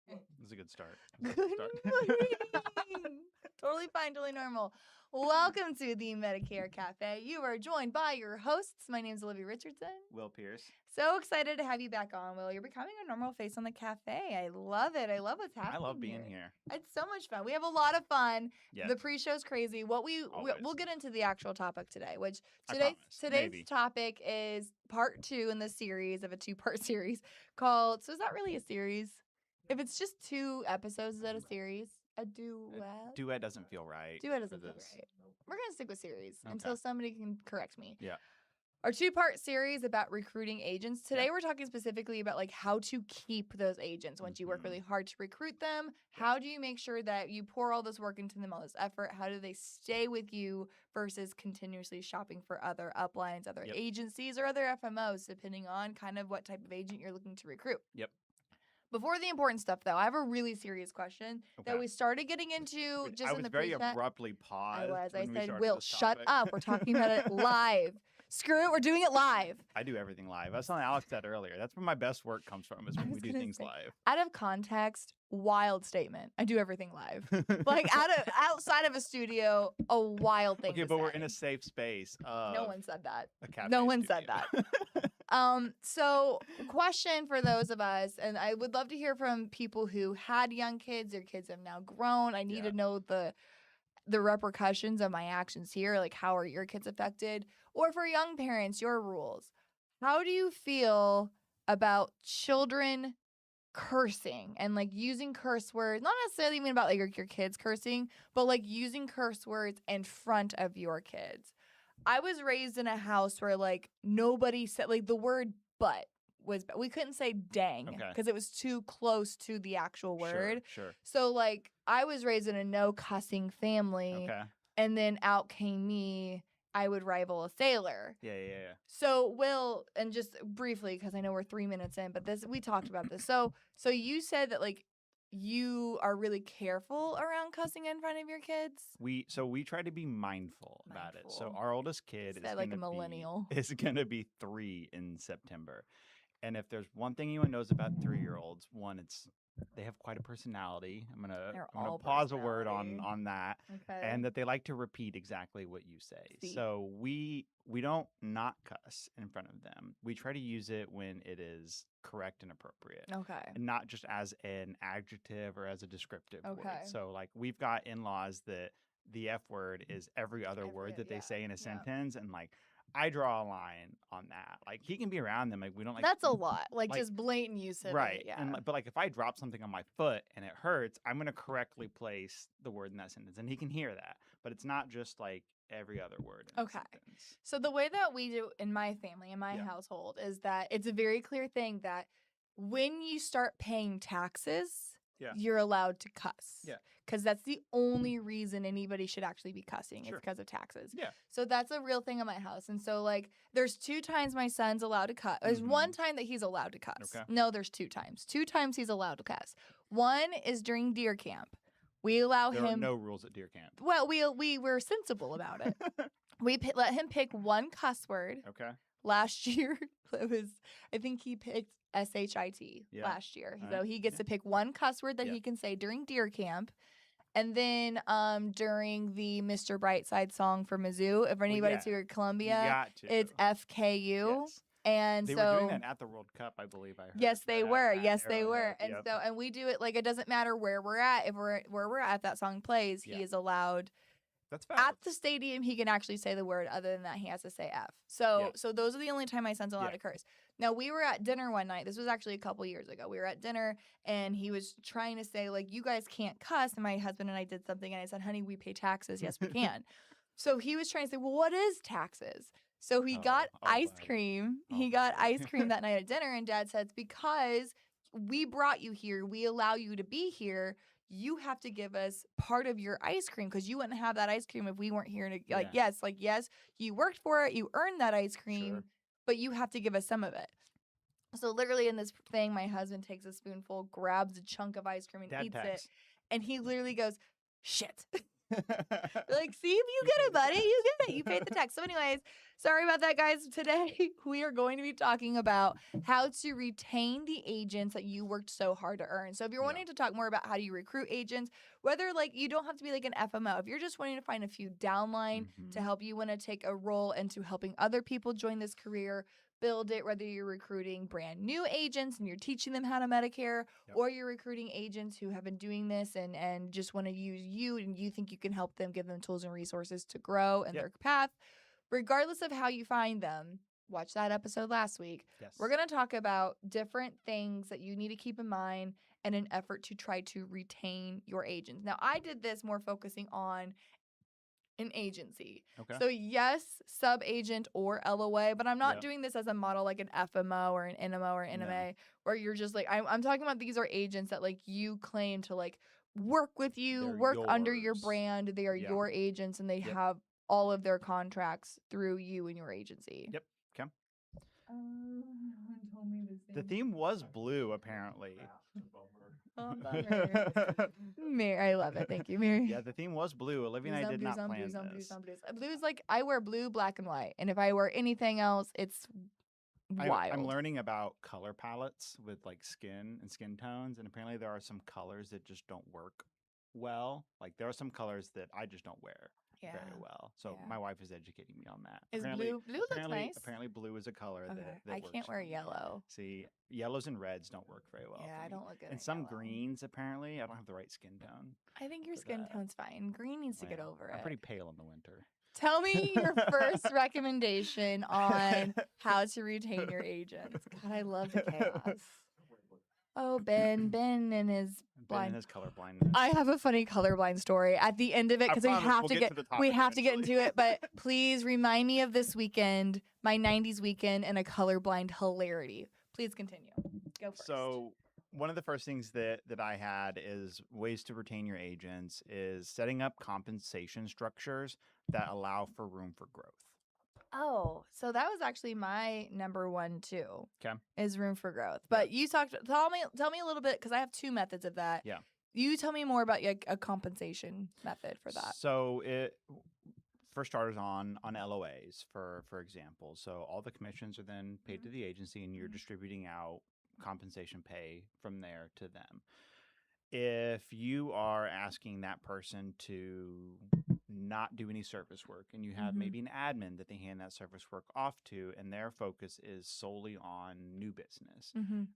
That's a good start. Good morning. Totally fine, totally normal. Welcome to the Medicare Cafe. You are joined by your hosts. My name is Olivia Richardson. Will Pierce. So excited to have you back on, Will. You're becoming a normal face on the cafe. I love it. I love what's happening. I love being here. It's so much fun. We have a lot of fun. Yes. The pre-show's crazy. We'll get into the actual topic today, which today's topic is part 2 in the series of a 2-part series called. So is that really a series? If it's just 2 episodes, is that a series? A duet? Duet doesn't feel right. Duet doesn't feel right. We're going to stick with series until somebody can correct me. Yeah. Our 2-part series about recruiting agents. Today we're talking specifically about like how to keep those agents once you work really hard to recruit them. How do you make sure that you pour all this work into them, all this effort? How do they stay with you versus continuously shopping for other uplines, other agencies, or other FMOs, depending on kind of what type of agent you're looking to recruit? Yep. Before the important stuff, though, I have a really serious question that we started getting into just in the very abruptly paused. I said, Will, shut up. We're talking about it live. Screw it. We're doing it live. I do everything live. That's something Alex said earlier. That's where my best work comes from, is when we do things live. Out of context, wild statement. I do everything live. Like outside of a studio, a wild thing. Okay, but we're in a safe space. No one said that. No one said that. So question for those of us, and I would love to hear from people who had young kids, their kids have now grown. I need to know the repercussions of my actions here. Like, how are your kids affected? Or for young parents, your rules. How do you feel about children cursing and like using curse words? Not necessarily even about like your kids cursing, but like using curse words in front of your kids. I was raised in a house where like nobody said like the word but was, we couldn't say dang because it was too close to the actual word. Sure. So like I was raised in a no cussing family. And then out came me, I would rival a sailor. Yeah. So Will, and just briefly, because I know we're 3 minutes in, but we talked about this. So you said that like you are really careful around cussing in front of your kids. We try to be mindful about it. So our oldest kid is like a millennial. Is gonna be 3 in September. And if there's one thing anyone knows about 3-year-olds, one, they have quite a personality. I'm gonna pause a word on that. Okay. And that they like to repeat exactly what you say. So we don't not cuss in front of them. We try to use it when it is correct and appropriate. Okay. And not just as an adjective or as a descriptive word. Okay. So like we've got in-laws that the F word is every other word that they say in a sentence, and like I draw a line on that. Like he can be around them. Like we don't like. That's a lot. Like just blatant use of right. it. Yeah. But like if I drop something on my foot and it hurts, I'm gonna correctly place the word in that sentence, and he can hear that. But it's not just like every other word. In a sentence. So the way that we do in my family, in my household, is that it's a very clear thing that when you start paying taxes, you're allowed to cuss. Yeah. Because that's the only reason anybody should actually be cussing. It's because of taxes. Yeah. So that's a real thing in my house. And so, like, there's 2 times my son's allowed to cuss. There's 1 time that he's allowed to cuss. Okay. No, there's 2 times. 2 times he's allowed to cuss. 1 is during deer camp. We allow him. There are no rules at deer camp. Well, we were sensible about it. We let him pick 1 cuss word. Okay. Last year, I think he picked SHIT last year. So he gets to pick 1 cuss word that he can say during deer camp. And then during the Mr. Brightside song for Mizzou, if anybody's here at Columbia, it's FKU. Yes. And they were doing that at the World Cup, I believe. I heard. Yes, they were. And we do it like it doesn't matter where we're at. If if that song plays, he is allowed. That's valid. At the stadium, he can actually say the word. Other than that, he has to say F. So those are the only time my son's allowed to curse. Now, we were at dinner one night. This was actually a couple years ago. We were at dinner, and he was trying to say, like, you guys can't cuss. And my husband and I did something, and I said, honey, we pay taxes. Yes, we can. So he was trying to say, well, what is taxes? So he got ice cream. He got ice cream that night at dinner, and Dad said, it's because we brought you here. We allow you to be here. You have to give us part of your ice cream because you wouldn't have that ice cream if we weren't here. To, yes, you worked for it. You earned that ice cream, but you have to give us some of it. So literally in this thing, my husband takes a spoonful, grabs a chunk of ice cream and eats it. And he literally goes, shit. Like, see if you get it, buddy. You get it. You paid the tax. So anyways, Sorry about that, guys. Today, we are going to be talking about how to retain the agents that you worked so hard to earn. So if you're wanting to talk more about how do you recruit agents, whether like you don't have to be like an FMO, if you're just wanting to find a few downline to help you want to take a role into helping other people join this career, build it, whether you're recruiting brand new agents and you're teaching them how to Medicare, or you're recruiting agents who have been doing this and just want to use you and you think you can help them, give them tools and resources to grow in their path. Regardless of how you find them, watch that episode last week. Yes. We're going to talk about different things that you need to keep in mind in an effort to try to retain your agents. Now, I did this more focusing on an agency. Okay. So yes, sub-agent or LOA, but I'm not doing this as a model like an FMO or an NMO or NMA where you're just like, I'm talking about these are agents that like you claim to like work with you, They're work yours. under your brand. They are your agents and they have all of their contracts through you and your agency. Yep. Okay. No one told me this. The theme was blue, apparently. Oh, Mary, I love it. Thank you, Mary. Yeah, the theme was blue. Olivia and I did not plan this. Blue is like I wear blue, black, and white, and if I wear anything else, it's wild. I'm learning about color palettes with like skin and skin tones, and apparently there are some colors that just don't work well. Like there are some colors that I just don't wear very well. So my wife is educating me on that. Is blue looks nice. Apparently blue is a color that I works can't wear for me. yellow. See, yellows and reds don't work very well. Yeah, I don't look good. And some greens, apparently, I don't have the right skin tone. I think your skin tone's fine. Green needs to get over it. I'm pretty pale in the winter. Tell me your first recommendation on how to retain your agents. God, I love the chaos. Oh, Ben and his blind. Ben and his colorblindness. I have a funny colorblind story at the end of it because we have to get into it. But please remind me of this weekend, my 90s weekend, and a colorblind hilarity. Please continue. Go first. So one of the first things that I had is ways to retain your agents is setting up compensation structures that allow for room for growth. Oh, so that was actually my number one too. Okay. Is room for growth. But you tell me a little bit because I have two methods of that. Yeah. You tell me more about like a compensation method for that. So for starters on LOAs, for example. So all the commissions are then paid to the agency and you're distributing out compensation pay from there to them. If you are asking that person to not do any service work and you have maybe an admin that they hand that service work off to and their focus is solely on new business,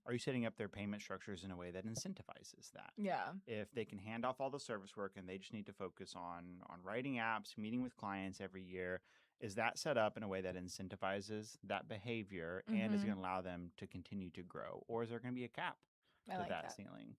are you setting up their payment structures in a way that incentivizes that? Yeah. If they can hand off all the service work and they just need to focus on writing apps, meeting with clients every year, is that set up in a way that incentivizes that behavior and is going to allow them to continue to grow? Or is there going to be a cap to that ceiling?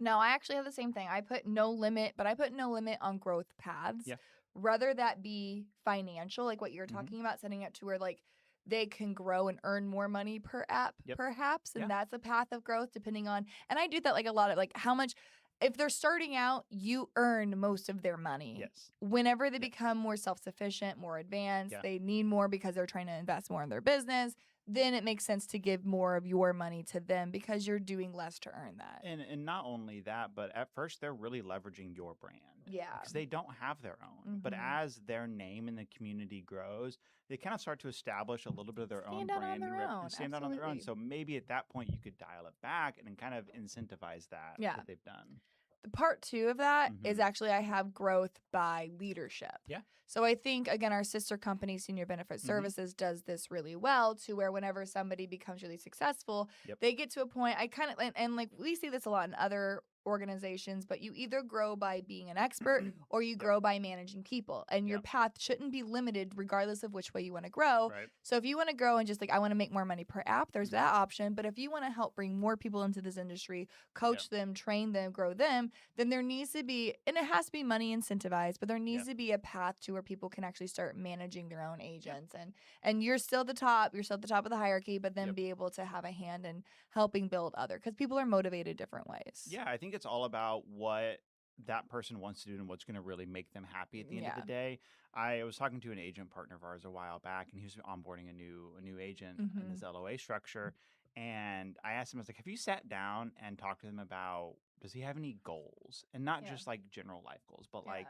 No, I actually have the same thing. I put no limit, but I put no limit on growth paths. Yeah. Rather that be financial, like what you're talking about, setting it to where like they can grow and earn more money per app, perhaps. And that's a path of growth depending on, and I do that like a lot of like how much, if they're starting out, you earn most of their money. Yes. Whenever they become more self-sufficient, more advanced, they need more because they're trying to invest more in their business, then it makes sense to give more of your money to them because you're doing less to earn that. And not only that, but at first they're really leveraging your brand. Yeah. Because they don't have their own. But as their name in the community grows, they kind of start to establish a little bit of their own brand and stand out on their own. So maybe at that point you could dial it back and kind of incentivize that they've done. The part two of that is actually I have growth by leadership. Yeah. So I think, again, our sister company, Senior Benefit Services, does this really well to where whenever somebody becomes really successful, they get to a point, I kind of, and like we see this a lot in other organizations, but you either grow by being an expert or you grow by managing people, and your path shouldn't be limited regardless of which way you want to grow. Right. So if you want to grow and just like I want to make more money per app, there's that option. But if you want to help bring more people into this industry, coach them, train them, grow them, then there needs to be, and it has to be money incentivized, but there needs to be a path to where people can actually start managing their own agents, and you're still the top, you're still at the top of the hierarchy, but then be able to have a hand in helping build other, because people are motivated different ways. Yeah, I think it's all about what that person wants to do and what's going to really make them happy at the end of the day. I was talking to an agent partner of ours a while back, and he was onboarding a new agent in this LOA structure. And I asked him, I was like, have you sat down and talked to him about, does he have any goals? And not just like general life goals, but like,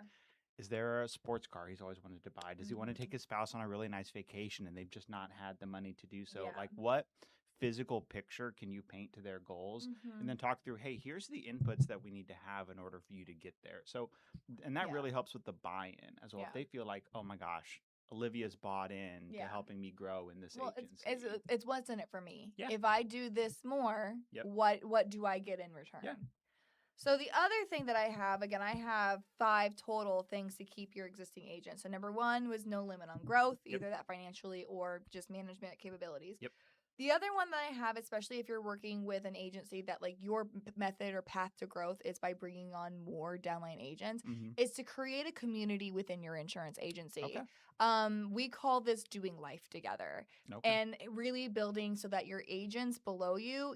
Is there a sports car he's always wanted to buy? Does he want to take his spouse on a really nice vacation and they've just not had the money to do so? Like, what physical picture can you paint to their goals? And then talk through, hey, here's the inputs that we need to have in order for you to get there. So, and that really helps with the buy-in as well. If they feel like, oh my gosh, Olivia's bought in to helping me grow in this agency. It's what's in it for me. Yeah. If I do this more, what do I get in return? Yeah. So the other thing that I have, again, I have 5 total things to keep your existing agent. So number 1 was no limit on growth, either that financially or just management capabilities. Yep. The other one that I have, especially if you're working with an agency that like your method or path to growth is by bringing on more downline agents, is to create a community within your insurance agency. Okay. We call this doing life together, and really building so that your agents below you,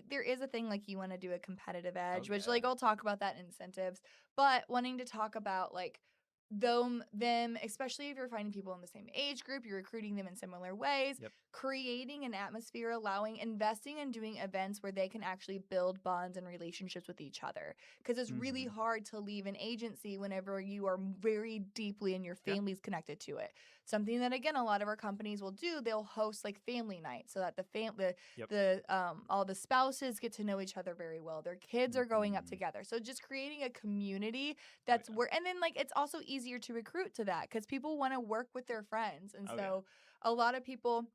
there is a thing like you want to do a competitive edge, which like I'll talk about that in incentives, but wanting to talk about like them, especially if you're finding people in the same age group, you're recruiting them in similar ways, creating an atmosphere, investing in doing events where they can actually build bonds and relationships with each other. Because it's really hard to leave an agency whenever you are very deeply and your family's connected to it. Something that, again, a lot of our companies will do, they'll host like family nights so that all the spouses get to know each other very well. Their kids are growing up together. So just creating a community that's where, and then like it's also easier to recruit to that because people want to work with their friends. And a lot of people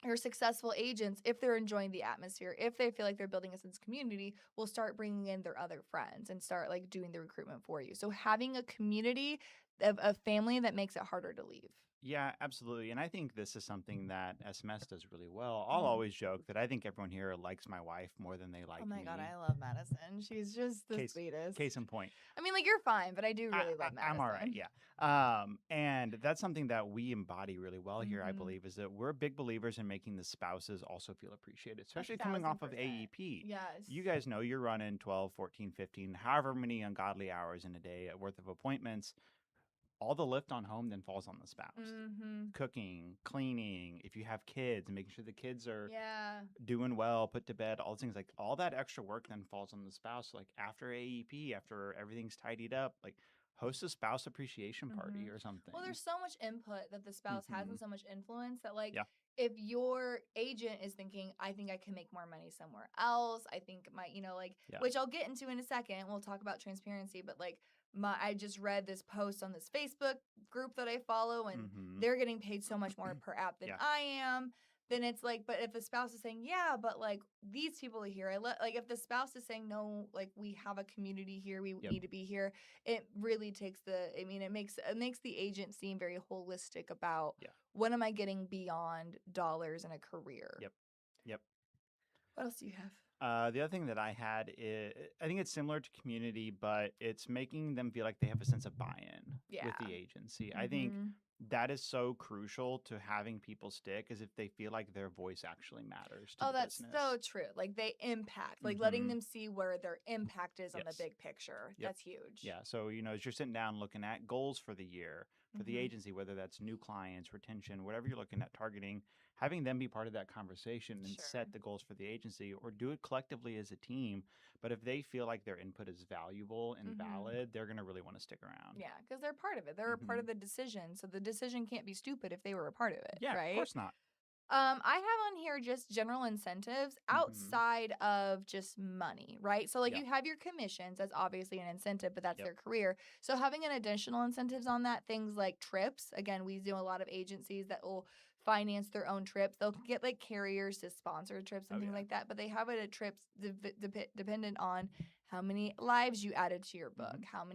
or successful agents, if they're enjoying the atmosphere, if they feel like they're building a sense of community, will start bringing in their other friends and start like doing the recruitment for you. So having a community of a family that makes it harder to leave. Yeah, absolutely. And I think this is something that SMS does really well. I'll always joke that I think everyone here likes my wife more than they like me. Oh my God, I love Madison. She's just the sweetest. Case in point. I mean, like, you're fine, but I do really love Madison. I'm all right, yeah. And that's something that we embody really well here, I believe, is that we're big believers in making the spouses also feel appreciated, especially coming off of AEP. Yes. You guys know you're running 12, 14, 15, however many ungodly hours in a day worth of appointments. All the lift on home then falls on the spouse. Cooking, cleaning, if you have kids, making sure the kids are doing well, put to bed, all those things, like all that extra work then falls on the spouse. Like after AEP, after everything's tidied up, like host a spouse appreciation party or something. Well, there's so much input that the spouse has and so much influence that like if your agent is thinking, I think I can make more money somewhere else, I think which I'll get into in a second, we'll talk about transparency, but like I just read this post on this Facebook group that I follow, and they're getting paid so much more per app than I am. Then it's like, but if the spouse is saying, yeah, but like these people are here, like if the spouse is saying, no, like we have a community here, we need to be here, it really takes it makes the agent seem very holistic about what am I getting beyond dollars in a career. Yep. What else do you have? The other thing that I had is, I think it's similar to community, but it's making them feel like they have a sense of buy-in with the agency. I think that is so crucial to having people stick, is if they feel like their voice actually matters to the business. So true. Like they impact, like letting them see where their impact is on the big picture. That's huge. Yeah. So, as you're sitting down looking at goals for the year, for the agency, whether that's new clients, retention, whatever you're looking at targeting, having them be part of that conversation and set the goals for the agency, or do it collectively as a team. But if they feel like their input is valuable and valid, they're going to really want to stick around. Yeah, because they're part of it. They're a part of the decision. So the decision can't be stupid if they were a part of it. Yeah, right? Of course not. I have on here just general incentives outside of just money, right? So like you have your commissions, that's obviously an incentive, but that's their career. So having an additional incentives on that, things like trips. Again, we do a lot of agencies that will finance their own trips. They'll get like carriers to sponsor trips and things like that, but they have it at trips dependent on how many lives you added to your book, how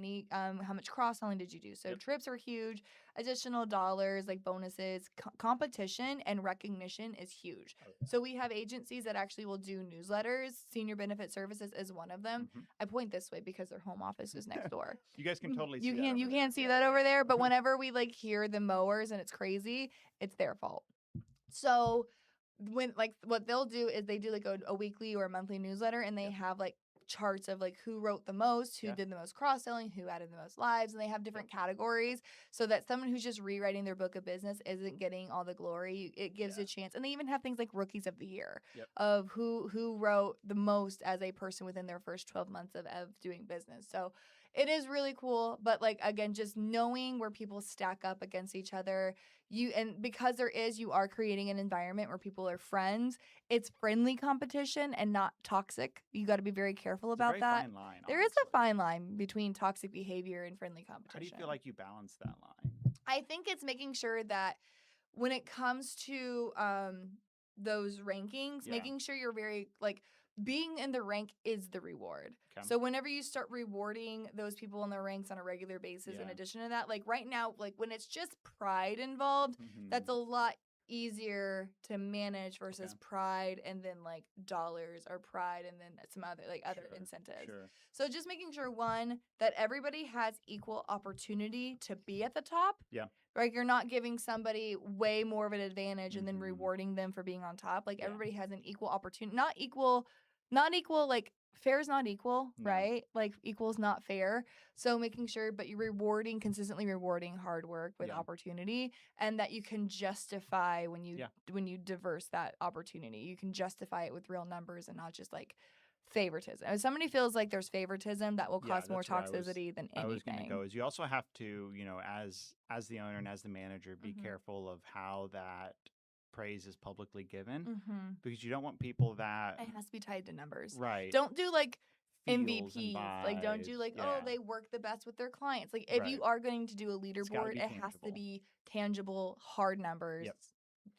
much cross-selling did you do. So trips are huge. Additional dollars, like bonuses, competition and recognition is huge. So we have agencies that actually will do newsletters. Senior Benefit Services is one of them. I point this way because their home office is next door. You guys can totally see that. You can't see that over there, but whenever we like hear the mowers and it's crazy, it's their fault. So when like what they'll do is they do like a weekly or a monthly newsletter, and they have like charts of like who wrote the most, who did the most cross-selling, who added the most lives, and they have different categories so that someone who's just rewriting their book of business isn't getting all the glory. It gives a chance. And they even have things like rookies of the year of who wrote the most as a person within their first 12 months of doing business. So It is really cool, but like again, just knowing where people stack up against each other, and because you are creating an environment where people are friends. It's friendly competition and not toxic. You got to be very careful It's a about very that. fine line, There is a honestly. fine line between toxic behavior and friendly competition. How do you feel like you balance that line? I think it's making sure that when it comes to those rankings, making sure you're very like being in the rank is the reward. Okay. So whenever you start rewarding those people in their ranks on a regular basis, in addition to that, like right now, like when it's just pride involved, that's a lot easier to manage versus pride and then like dollars or pride and then some other other incentives. So just making sure, one, that everybody has equal opportunity to be at the top. Yeah. Like you're not giving somebody way more of an advantage and then rewarding them for being on top. Like everybody has an equal opportunity, not equal, like fair is not equal, right? Like equal is not fair. So making sure, but you're consistently rewarding hard work with opportunity, and that you can justify when you diverse that opportunity. You can justify it with real numbers and not just like favoritism. If somebody feels like there's favoritism, that will cause more toxicity than anything. I was going to go is you also have to, as the owner and as the manager, be careful of how that praise is publicly given, because you don't want people that it has to be tied to numbers. Right. Don't do like Feels and MVPs. Like don't do like they work the best with their clients. Like if you are going to do a leaderboard, it has to be tangible, hard numbers. Yep.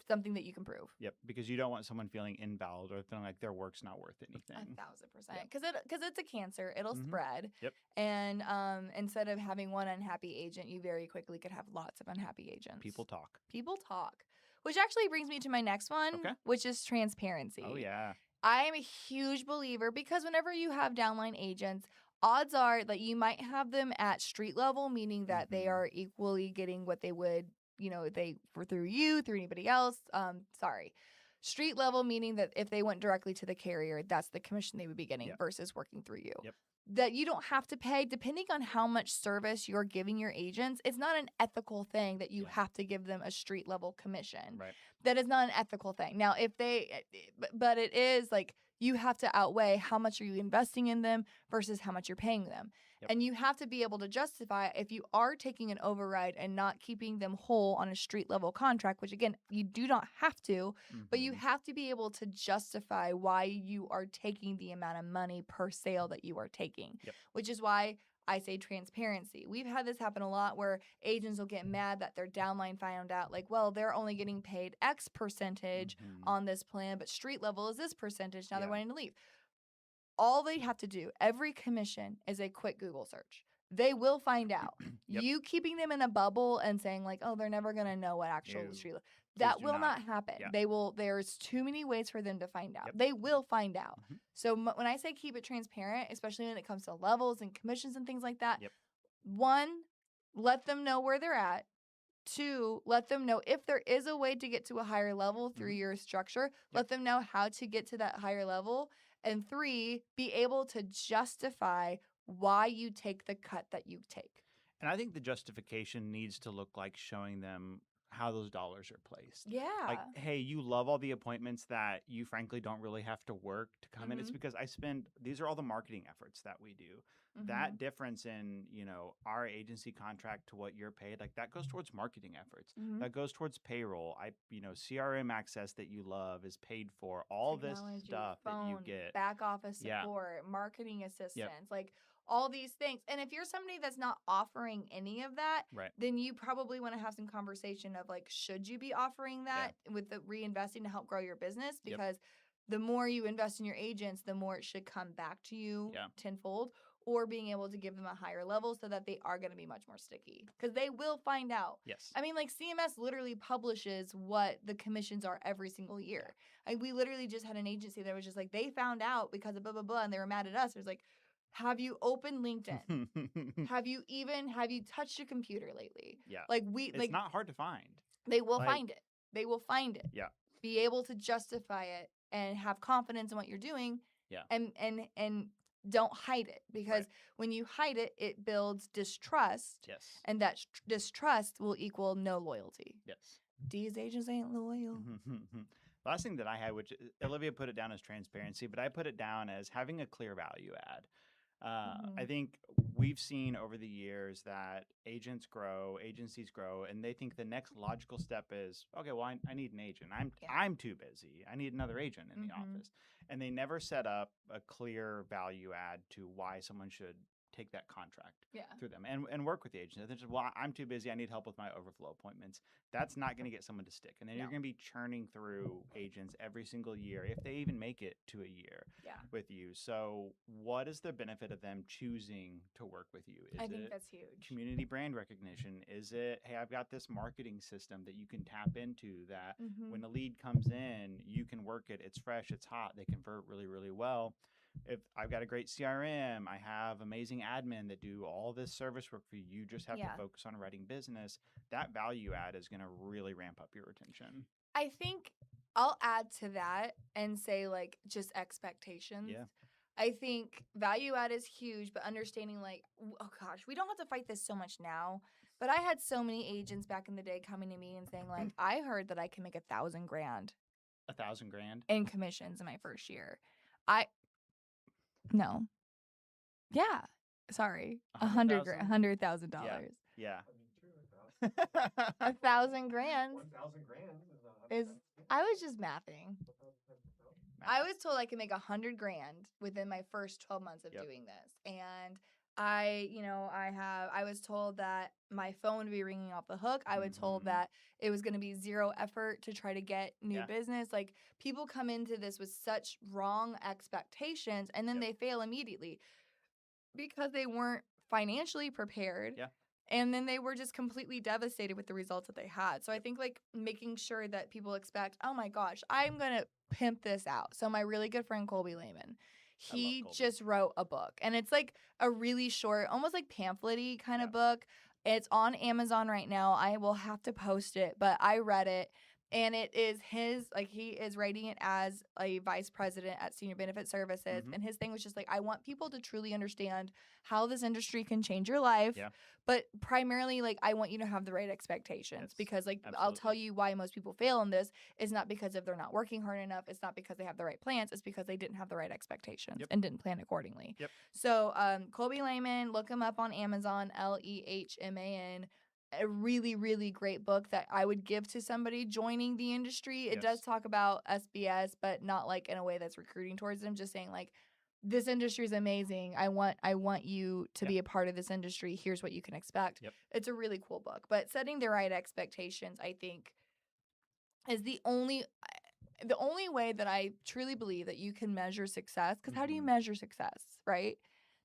Something that you can prove. Yep, because you don't want someone feeling invalid or feeling like their work's not worth anything. 1,000%. Because it's a cancer, it'll spread. Yep. And instead of having one unhappy agent, you very quickly could have lots of unhappy agents. People talk. Which actually brings me to my next one, which is transparency. Oh yeah. I am a huge believer, because whenever you have downline agents, odds are that you might have them at street level, meaning that they are equally getting what they would, if they were through you, through anybody else. Street level, meaning that if they went directly to the carrier, that's the commission they would be getting versus working through you. Yep. That you don't have to pay, depending on how much service you're giving your agents. It's not an ethical thing that you have to give them a street level commission. Right. That is not an ethical thing. Now, but it is like you have to outweigh how much are you investing in them versus how much you're paying them. Yep. And you have to be able to justify if you are taking an override and not keeping them whole on a street level contract, which again, you do not have to, but you have to be able to justify why you are taking the amount of money per sale that you are taking, which is why I say transparency. We've had this happen a lot where agents will get mad that their downline found out, like, well, they're only getting paid X percentage on this plan, but street level is this percentage. Now they're wanting to leave. All they have to do, every commission, is a quick Google search. They will find out. You keeping them in a bubble and saying like, oh, they're never going to know what actual street level. That will not happen. There's too many ways for them to find out. They will find out. So when I say keep it transparent, especially when it comes to levels and commissions and things like that, one, let them know where they're at. Two, let them know if there is a way to get to a higher level through your structure. Let them know how to get to that higher level. And three, be able to justify why you take the cut that you take. And I think the justification needs to look like showing them how those dollars are placed. Yeah. Like, hey, you love all the appointments that you frankly don't really have to work to come in. It's because these are all the marketing efforts that we do. That difference in, our agency contract to what you're paid, like that goes towards marketing efforts. That goes towards payroll. CRM access that you love is paid for. All Technology, this stuff phone, that you get. Back office support, marketing assistance, like all these things. And if you're somebody that's not offering any of that, then you probably want to have some conversation of like, should you be offering that with the reinvesting to help grow your business? Because the more you invest in your agents, the more it should come back to you tenfold, or being able to give them a higher level so that they are going to be much more sticky, because they will find out. Yes. I mean, like CMS literally publishes what the commissions are every single year. We literally just had an agency that was just like, they found out because of blah, blah, blah, and they were mad at us. It was like, have you opened LinkedIn? have you touched a computer lately? Yeah. It's not hard to find. They will find it. They will find it. Yeah. Be able to justify it and have confidence in what you're doing. Yeah. And don't hide it, because when you hide it, it builds distrust. Yes. And that distrust will equal no loyalty. Yes. These agents ain't loyal. Last thing that I had, which Olivia put it down as transparency, but I put it down as having a clear value add. I think we've seen over the years that agents grow, agencies grow, and they think the next logical step is, okay, well, I need an agent. I'm too busy. I need another agent in the office. And they never set up a clear value add to why someone should take that contract through them and work with the agent. They're just, well, I'm too busy. I need help with my overflow appointments. That's not going to get someone to stick. And then you're going to be churning through agents every single year, if they even make it to a year with you. So what is the benefit of them choosing to work with you? I think that's huge. Community brand recognition? Is it, hey, I've got this marketing system that you can tap into that when a lead comes in, you can work it. It's fresh, it's hot. They convert really, really well. If I've got a great CRM, I have amazing admin that do all this service work for you. You just have to focus on writing business. That value add is going to really ramp up your retention. I think I'll add to that and say like just expectations. Yeah. I think value add is huge, but understanding like, oh gosh, we don't have to fight this so much now. But I had so many agents back in the day coming to me and saying like, I heard that I can make $1,000 grand. $1,000 in commissions in my first year. No. Yeah. Sorry. $100,000. Yeah. $1,000 grand is. I was just mathing. I was told I could make $100 grand within my first 12 months of doing this, and I was told that my phone would be ringing off the hook. I was told that it was going to be zero effort to try to get new business. Like, people come into this with such wrong expectations, and then they fail immediately because they weren't financially prepared. Yeah. And then they were just completely devastated with the results that they had. So I think like making sure that people expect, oh my gosh, I'm going to pimp this out. So my really good friend Colby Lehman, he just wrote a book, and it's like a really short, almost like pamphlet-y kind of book. It's on Amazon right now. I will have to post it, but I read it. And it is his, like, he is writing it as a vice president at Senior Benefit Services. And his thing was just like, I want people to truly understand how this industry can change your life. Yeah. But primarily, like, I want you to have the right expectations. Because, like, absolutely. I'll tell you why most people fail in this is not because if they're not working hard enough. It's not because they have the right plans. It's because they didn't have the right expectations and didn't plan accordingly. So, Colby Lehman, look him up on Amazon, Lehman. A really, really great book that I would give to somebody joining the industry. It does talk about SBS, but not like in a way that's recruiting towards them. Just saying like, this industry is amazing. I want you to be a part of this industry. Here's what you can expect. It's a really cool book. But setting the right expectations, I think, is the only way that I truly believe that you can measure success. Because how do you measure success, right?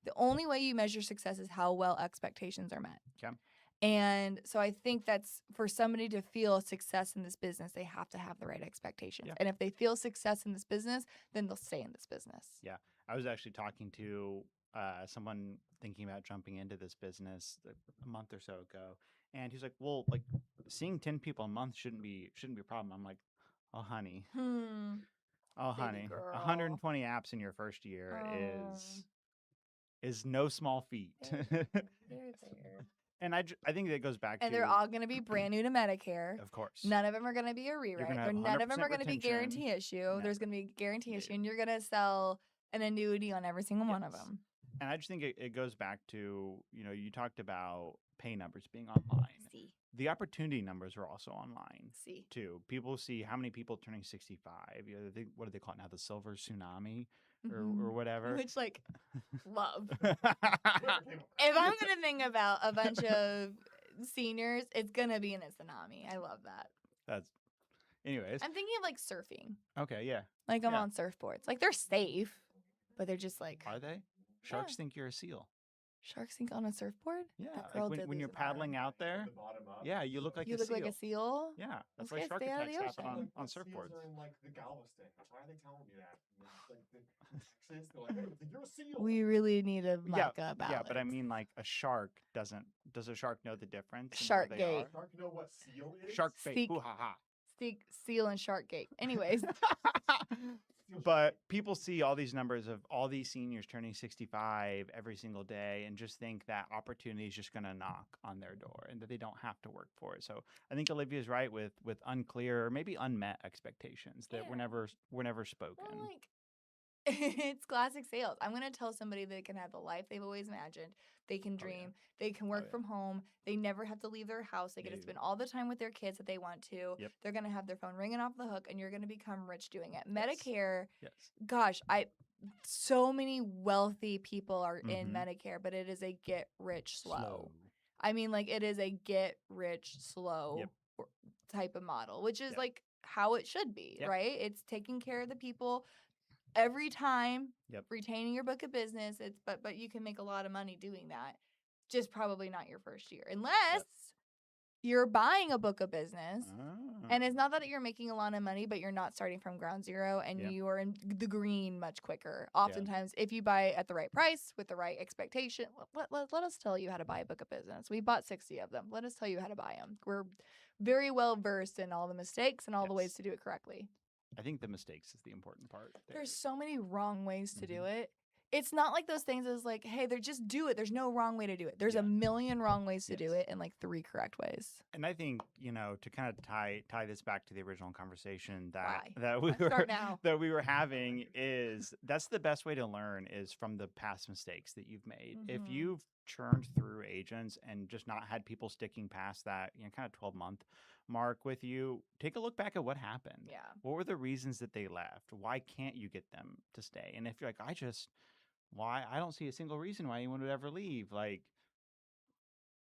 The only way you measure success is how well expectations are met. Okay. And so I think that's for somebody to feel success in this business, they have to have the right expectations. And if they feel success in this business, then they'll stay in this business. Yeah. I was actually talking to someone thinking about jumping into this business a month or so ago. And he's like, well, like seeing 10 people a month shouldn't be a problem. I'm like, oh, honey. Oh, honey. Girl. 120 apps in your first year is no small feat. They're there. And I think that goes back to... And they're all going to be brand new to Medicare. Of course. None of them are going to be a rewrite. None of them are going to be guarantee issue. No. There's going to be guarantee issue, and you're going to sell an annuity on every single one of them. And I just think it goes back to, you talked about pay numbers being online. The opportunity numbers are also online, too. People see how many people turning 65. What do they call it now? The silver tsunami or whatever. Which, like, love. If I'm going to think about a bunch of seniors, it's going to be in a tsunami. I love that. Anyways. I'm thinking of, like, surfing. Okay, yeah. Like, I'm on surfboards. Like, they're safe, but they're just, like... Are they? Sharks think you're a seal. Sharks think on a surfboard? Yeah, like when you're paddling out there. Yeah, you look like a seal. You look like a seal? Yeah, that's why shark attacks happen on surfboards. Are in, like, the Galveston. Why are they telling me that? Like, they're like, you're a seal. We really need a mic about it. Yeah, but I mean, like, a shark doesn't... Does a shark know the difference? Shark gate. Shark know what seal is? Shark bait. Hoo-ha-ha. Seal and shark gate. Anyways. But people see all these numbers of all these seniors turning 65 every single day and just think that opportunity is just going to knock on their door and that they don't have to work for it. So I think Olivia's right with unclear or maybe unmet expectations that were never spoken. Well, like, It's classic sales. I'm going to tell somebody they can have the life they've always imagined. They can dream. They can work from home. They never have to leave their house. They get to spend all the time with their kids that they want to. Yep. They're going to have their phone ringing off the hook, and you're going to become rich doing it. Medicare, Yes. gosh, so many wealthy people are in Medicare, but it is a get rich slow. I mean, like, it is a get rich slow type of model, which is like how it should be, right? It's taking care of the people every time, retaining your book of business. But you can make a lot of money doing that. Just probably not your first year, unless you're buying a book of business. And it's not that you're making a lot of money, but you're not starting from ground zero, and you are in the green much quicker. Oftentimes, if you buy at the right price with the right expectation, let us tell you how to buy a book of business. We bought 60 of them. Let us tell you how to buy them. We're very well versed in all the mistakes and all the ways to do it correctly. I think the mistakes is the important part. There's so many wrong ways to do it. It's not like those things is like, hey, they're just do it. There's no wrong way to do it. There's a million wrong ways to do it and like 3 correct ways. And I think, to kind of tie this back to the original conversation that we were having is that's the best way to learn is from the past mistakes that you've made. If you've churned through agents and just not had people sticking past that, kind of 12-month mark with you, take a look back at what happened. Yeah. What were the reasons that they left? Why can't you get them to stay? And if you're like, I don't see a single reason why anyone would ever leave. Like,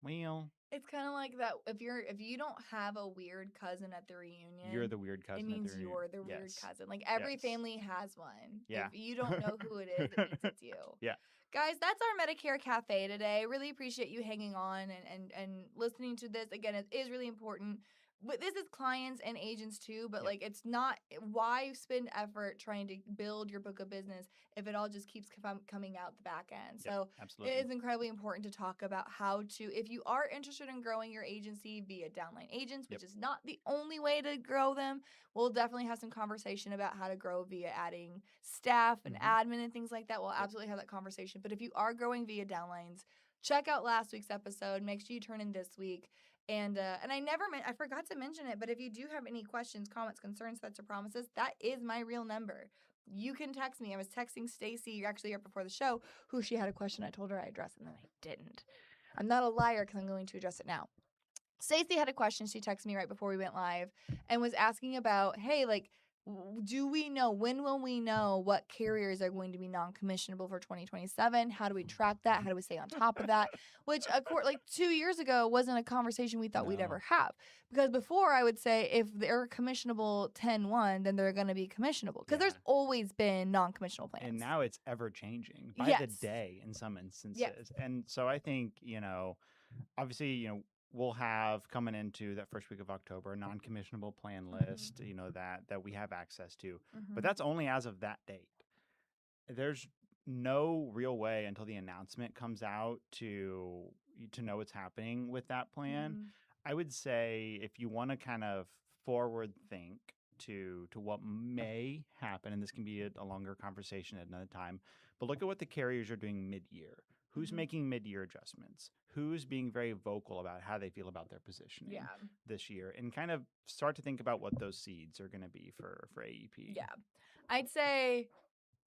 well, it's kind of like that. If you don't have a weird cousin at the reunion, you're the weird cousin. It means you're the weird cousin. Like every family has one. Yeah. If you don't know who it is, it means it's you. Yeah. Guys, that's our Medicare Cafe today. Really appreciate you hanging on and listening to this. Again, it is really important. But this is clients and agents too, but like it's not why spend effort trying to build your book of business if it all just keeps coming out the back end. So absolutely. It is incredibly important to talk about how to, if you are interested in growing your agency via Downline agents, which is not the only way to grow them, we'll definitely have some conversation about how to grow via adding staff and admin and things like that. We'll absolutely have that conversation. But if you are growing via Downlines, check out last week's episode. Make sure you turn in this week. And I forgot to mention it, but if you do have any questions, comments, concerns, threats, or promises, that is my real number. You can text me. I was texting Stacy actually right before the show, who she had a question. I told her I'd address it, and then I didn't. I'm not a liar because I'm going to address it now. Stacey had a question. She texted me right before we went live and was asking about, hey, like, when will we know what carriers are going to be non-commissionable for 2027? How do we track that? How do we stay on top of that? Which, of course, like 2 years ago wasn't a conversation we thought we'd ever have. Because before I would say if they're commissionable 10-1, then they're going to be commissionable. Because there's always been non-commissionable plans. And now it's ever changing by the day in some instances. Yes. And so I think, obviously, we'll have coming into that first week of October a non-commissionable plan list, that we have access to. But that's only as of that date. There's no real way until the announcement comes out to know what's happening with that plan. I would say if you want to kind of forward think to what may happen, and this can be a longer conversation at another time, but look at what the carriers are doing mid-year. Who's making mid-year adjustments? Who's being very vocal about how they feel about their positioning this year? And kind of start to think about what those seeds are going to be for AEP. Yeah. I'd say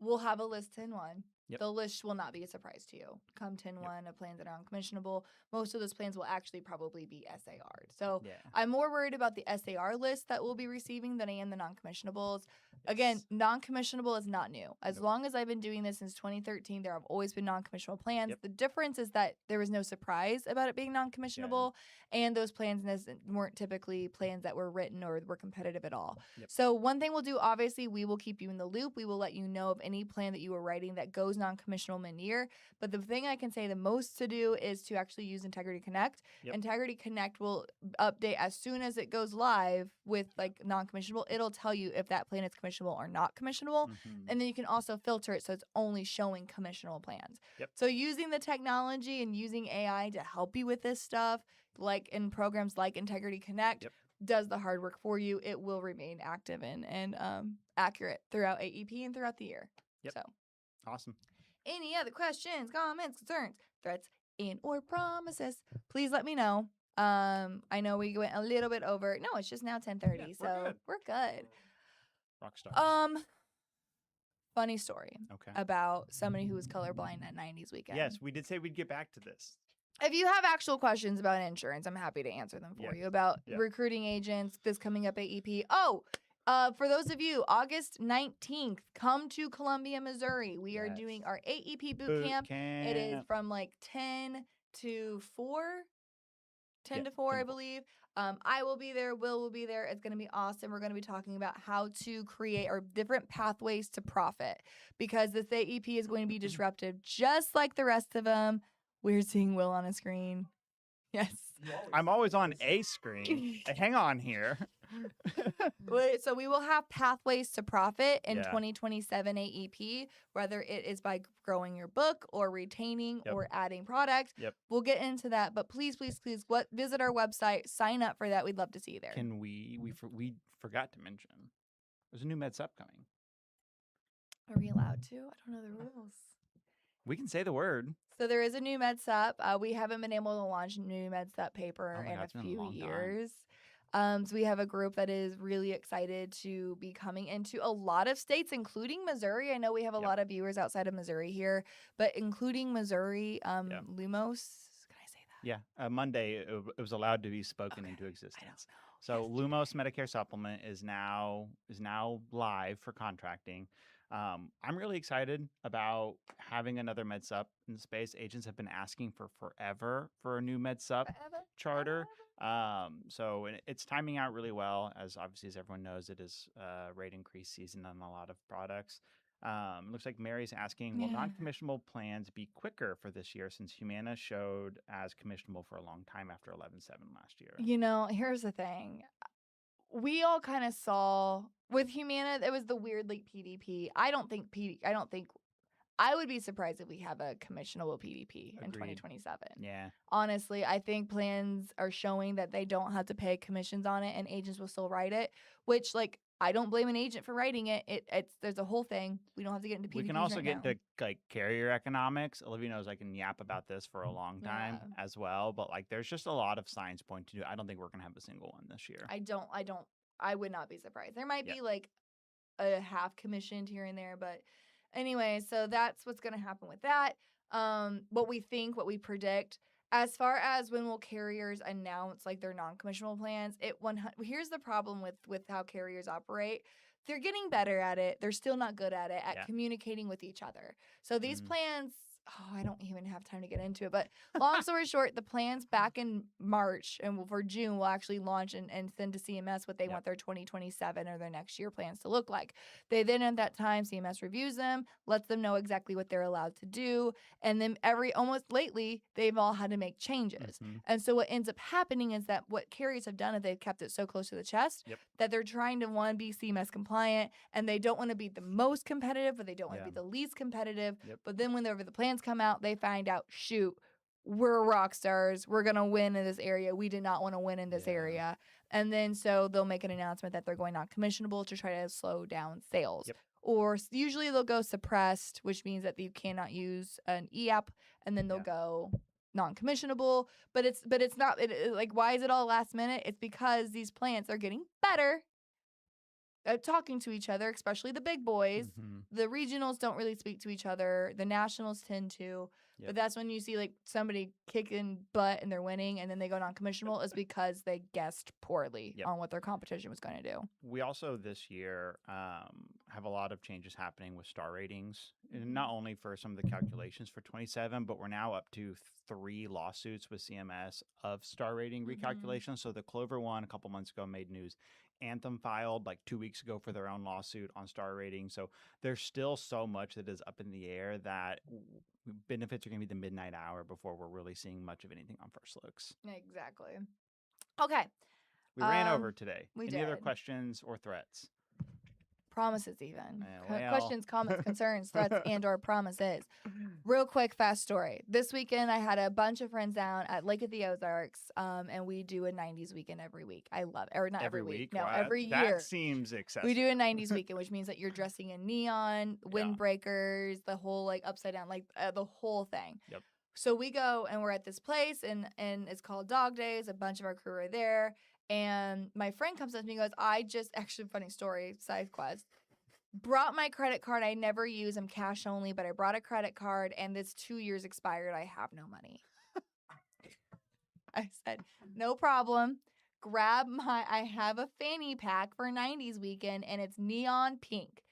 we'll have a list 10-1. The list will not be a surprise to you. Come 10-1 of plans that are uncommissionable, most of those plans will actually probably be SAR'd. So I'm more worried about the SAR list that we'll be receiving than I am the non-commissionables. Again, non-commissionable is not new. As long as I've been doing this since 2013, there have always been non-commissionable plans. The difference is that there was no surprise about it being non-commissionable, and those plans weren't typically plans that were written or were competitive at all. So one thing we'll do, obviously, we will keep you in the loop. We will let you know of any plan that you are writing that goes non-commissionable mid-year. But the thing I can say the most to do is to actually use Integrity Connect. Integrity Connect will update as soon as it goes live with like non-commissionable. It'll tell you if that plan is commissionable or not commissionable. And then you can also filter it so it's only showing commissionable plans. So using the technology and using AI to help you with this stuff, like in programs like Integrity Connect, does the hard work for you. It will remain active and accurate throughout AEP and throughout the year. So awesome. Any other questions, comments, concerns, threats, and or promises, please let me know. I know we went a little bit over. No, it's just now 10:30, so we're good. Rock stars. Funny story Okay. about somebody who was colorblind at 90s weekend. Yes, we did say we'd get back to this. If you have actual questions about insurance, I'm happy to answer them for you about recruiting agents, this coming up AEP. Oh, for those of you, August 19th, come to Columbia, Missouri. We are doing our AEP boot camp. It is from like 10 to 4. 10 to 4, I believe. I will be there. Will be there. It's going to be awesome. We're going to be talking about how to create our different pathways to profit because this AEP is going to be disruptive just like the rest of them. We're seeing Will on a screen. Yes. I'm always on a screen. Hang on here. So we will have pathways to profit in 2027 AEP, whether it is by growing your book or retaining or adding product. We'll get into that, but please visit our website, sign up for that. We'd love to see you there. Can we forgot to mention there's a new Med Sup coming. Are we allowed to? I don't know the rules. We can say the word. So there is a new Med Sup. We haven't been able to launch new Med Sup paper in a few years. So we have a group that is really excited to be coming into a lot of states, including Missouri. I know we have a lot of viewers outside of Missouri here, but including Missouri, Lumos. Can I say that? Yeah. Monday, it was allowed to be spoken into existence. So Lumos Medicare Supplement is now live for contracting. I'm really excited about having another Med Sup in the space. Agents have been asking for forever for a new Med Sup charter. So it's timing out really well, as obviously as everyone knows, it is rate increase season on a lot of products. Looks like Mary's asking, will non-commissionable plans be quicker for this year since Humana showed as commissionable for a long time after 11.7 last year? You know, here's the thing. We all kind of saw with Humana, it was the weird like PDP. I would be surprised if we have a commissionable PDP in 2027. Yeah. Honestly, I think plans are showing that they don't have to pay commissions on it and agents will still write it, which like I don't blame an agent for writing it. There's a whole thing. We don't have to get into PDPs. We can also get into like carrier economics. Olivia knows I can yap about this for a long time as well, but like there's just a lot of science point to do. I don't think we're gonna have a single one this year. I would not be surprised. There might be like a half commissioned here and there, but anyway, so that's what's going to happen with that. What we predict, as far as when will carriers announce like their non-commissionable plans, here's the problem with how carriers operate. They're getting better at it. They're still not good at it, at communicating with each other. So these plans, I don't even have time to get into it. But long story short, the plans back in March and for June will actually launch and send to CMS what they want their 2027 or their next year plans to look like. They then at that time, CMS reviews them, lets them know exactly what they're allowed to do. And then almost lately, they've all had to make changes. And so what ends up happening is that what carriers have done is they've kept it so close to the chest that they're trying to, one, be CMS compliant, and they don't want to be the most competitive, but they don't want to be the least competitive. But then whenever the plans come out, they find out, shoot, we're rock stars. We're going to win in this area. We did not want to win in this area. And then so they'll make an announcement that they're going non-commissionable to try to slow down sales. Or usually they'll go suppressed, which means that you cannot use an e-app, and then they'll go non-commissionable. But it's not like, why is it all last minute? It's because these plans are getting better at talking to each other, especially the big boys. The regionals don't really speak to each other. The nationals tend to. But that's when you see like somebody kicking butt and they're winning and then they go non-commissionable is because they guessed poorly on what their competition was going to do. We also this year have a lot of changes happening with star ratings, and not only for some of the calculations for 27, but we're now up to 3 lawsuits with CMS of star rating recalculation. So the Clover one a couple months ago made news. Anthem filed like 2 weeks ago for their own lawsuit on star rating. So there's still so much that is up in the air that benefits are going to be the midnight hour before we're really seeing much of anything on First Looks. Exactly. Okay. We ran over today. We Any did. other questions or threats? Promises even. Well. Questions, comments, concerns, threats, and or promises. Real quick, fast story. This weekend, I had a bunch of friends down at Lake of the Ozarks, and we do a 90s weekend every week. I love it. Or not every week. No, wow, every year. That seems excessive. We do a 90s weekend, which means that you're dressing in neon, windbreakers, the whole like upside down, like the whole thing. So we go and we're at this place, and it's called Dog Days. A bunch of our crew are there. And my friend comes up to me and goes, actually, funny story, side quest. Brought my credit card. I never use. I'm cash only, but I brought a credit card and this 2 years expired. I have no money. I said, no problem. I have a fanny pack for 90s weekend and it's neon pink.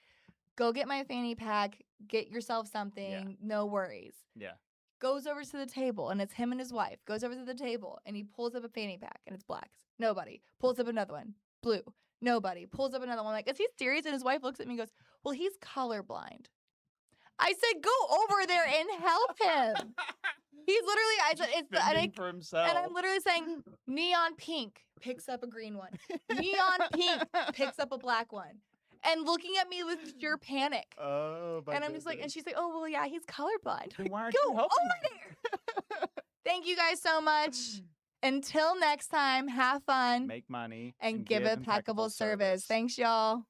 Go get my fanny pack. Get yourself something. Yeah. No worries. Yeah. Goes over to the table and it's him and his wife. Goes over to the table and he pulls up a fanny pack and it's black. Nobody. Pulls up another one. Blue. Nobody. Pulls up another one. I'm like, is he serious? And his wife looks at me and goes, well, he's colorblind. I said, go over there and help him. He's literally, I said, it's Fending for himself. and I'm literally saying, neon pink, picks up a green one. Neon pink, picks up a black one. And looking at me with pure panic. Oh, my and I'm just like, and she's like, oh, well, yeah, he's colorblind. Then why aren't Go you helping over there. Thank you guys so much. Until next time, have fun Make money and give impeccable service. Thanks, y'all.